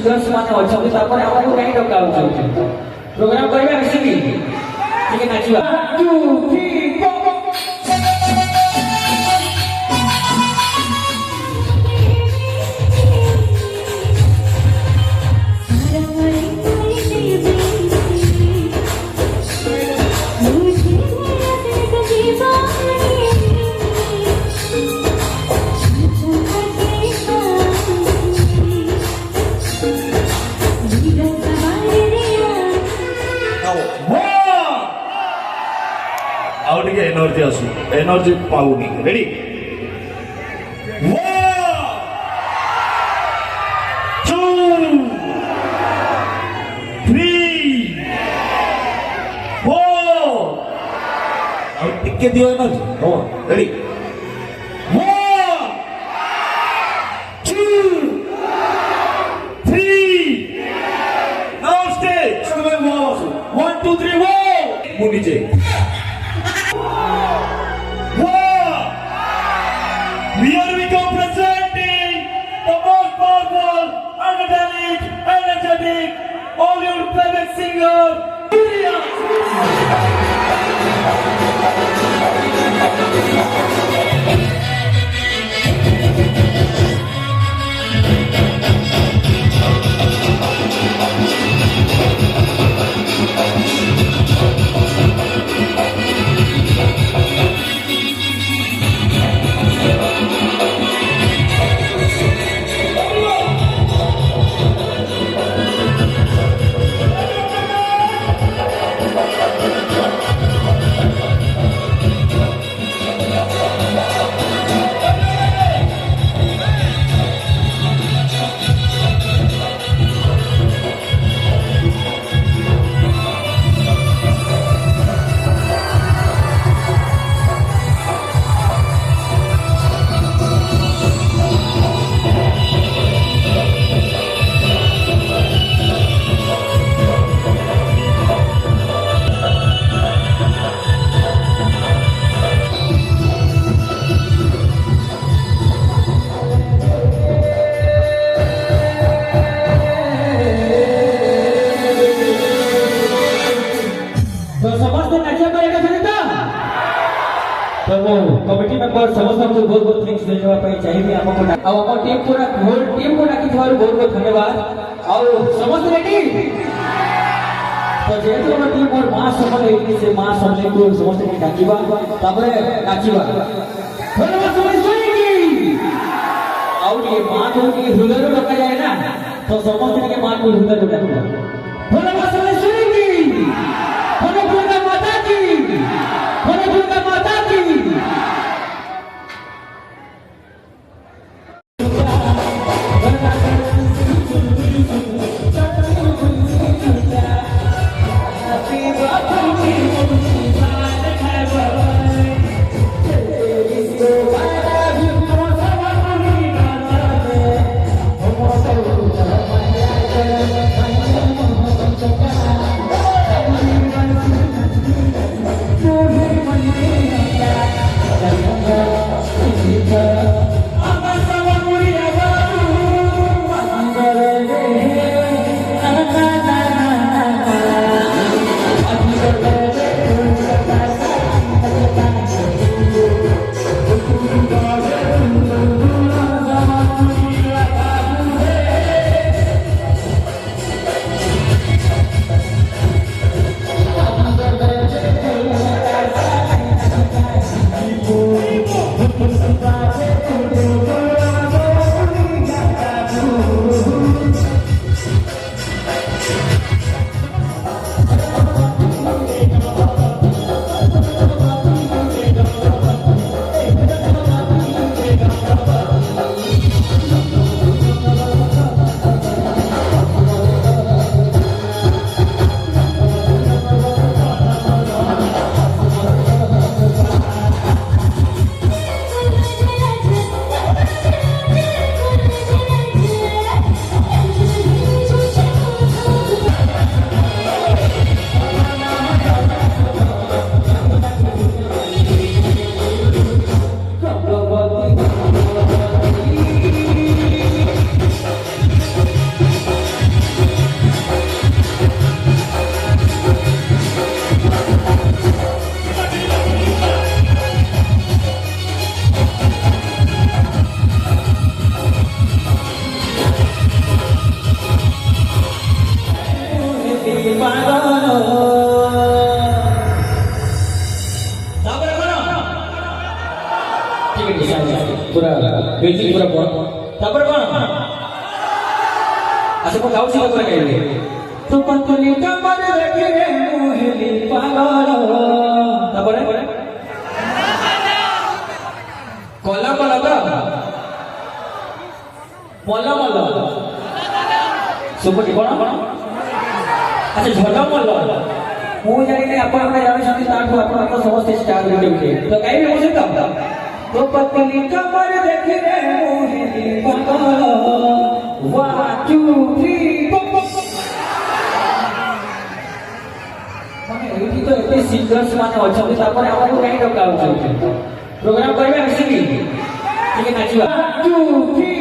Singers ମାନେ ଅଛନ୍ତି ତାପରେ ଆମକୁ କାହିଁ ଡକାଉଛନ୍ତି ପ୍ରୋଗ୍ରାମ କରିବା ମିଶିକି ଟିକେ ନାଚିବା 2 3 4 एनर्जी आसू एनर्जी पाऊनी रेडी 1 2 3 4 और टिके दियो एनर्जी हो रेडी 1 2 3 नाउ स्टेज 1 2 3 वो मुनीचे Here we go presenting the most powerful, energetic, all-your favorite singer, Julia. Committee member समस्त को बहुत बहुत थैंक्स देवा पे चाहिए आपको और हम टीम पूरा होल टीम को डाकी थवार बहुत बहुत धन्यवाद और समस्त रेडी तो जेतु हम टीम और मां समझ एकी से मां समझ को समस्त के डाकीबा तापरे नाचीबा धन्यवाद समझ सुनेगी और ये मां को की हृदय में रखा जाए ना तो समस्त के मां को हृदय में डाकीबा धन्यवाद समझ सुनेगी धन्यवाद माता की धन्यवाद माता की पूरा म्यूजिक पूरा बंद तापर कोन अच्छा को गाउँ पूरा गाइले तो पतली कमर रखे रे मोहली पागल तापर कोला कोला तो मोला मोला सुपर कोन अच्छा झला मोला ମୁଁ ଜାଣିନି ଆପଣମାନେ ଜାଣିଛନ୍ତି ତାଠୁ ଆପଣଙ୍କ ସମସ୍ତେ ଷ୍ଟାର୍ ରେଡିଓ ତ ଗାଇବେ ମୁଁ ସହିତ तो पतली कमर देखने मोहिनी पागल 1 2 3 माने एठी तो एते सिंगर्स माने अछंती तापर हमहु काई डका होछंती प्रोग्राम करबे आसीबी ठीक है नाचिबा 1 2 3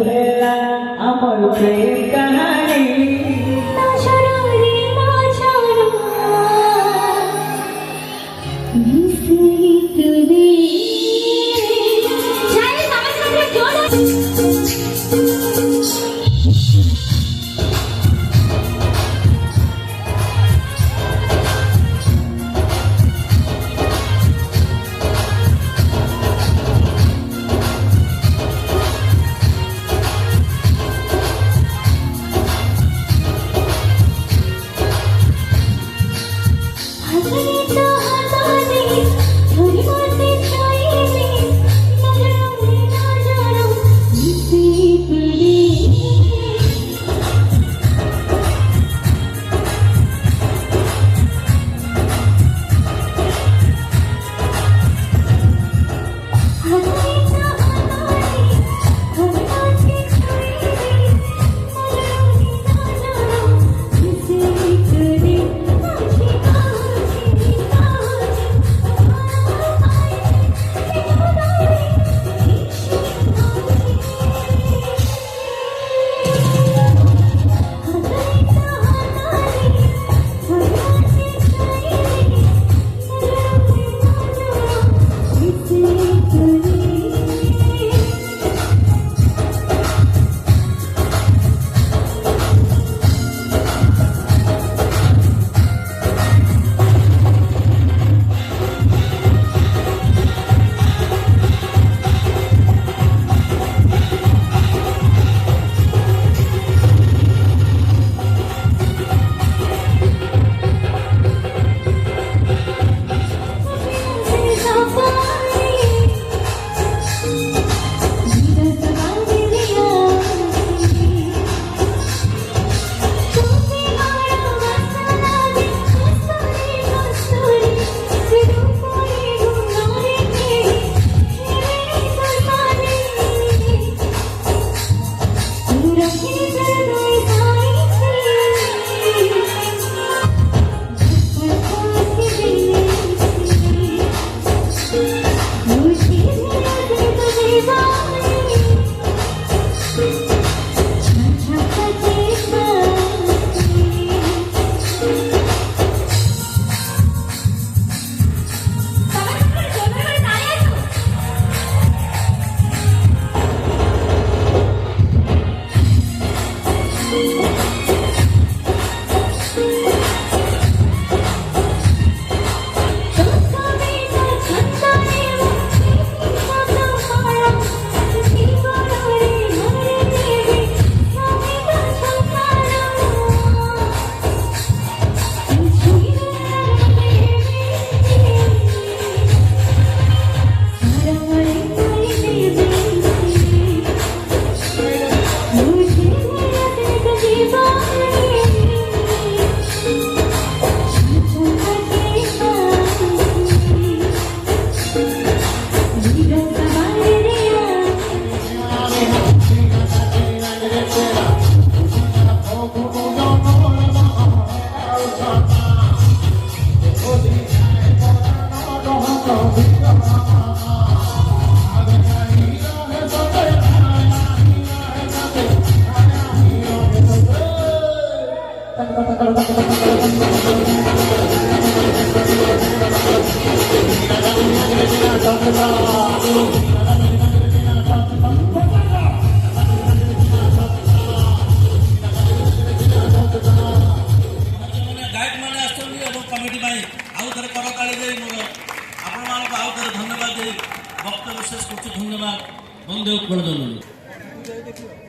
ହେଲା ଆମର ପ୍ରେମ କାହାଣୀ कमिटी आउ थे करताली दे मोर आपण मानक आउ थे धन्यवाद दे वक्तव्य शेष कर धन्यवाद बंदे उत्पन्न।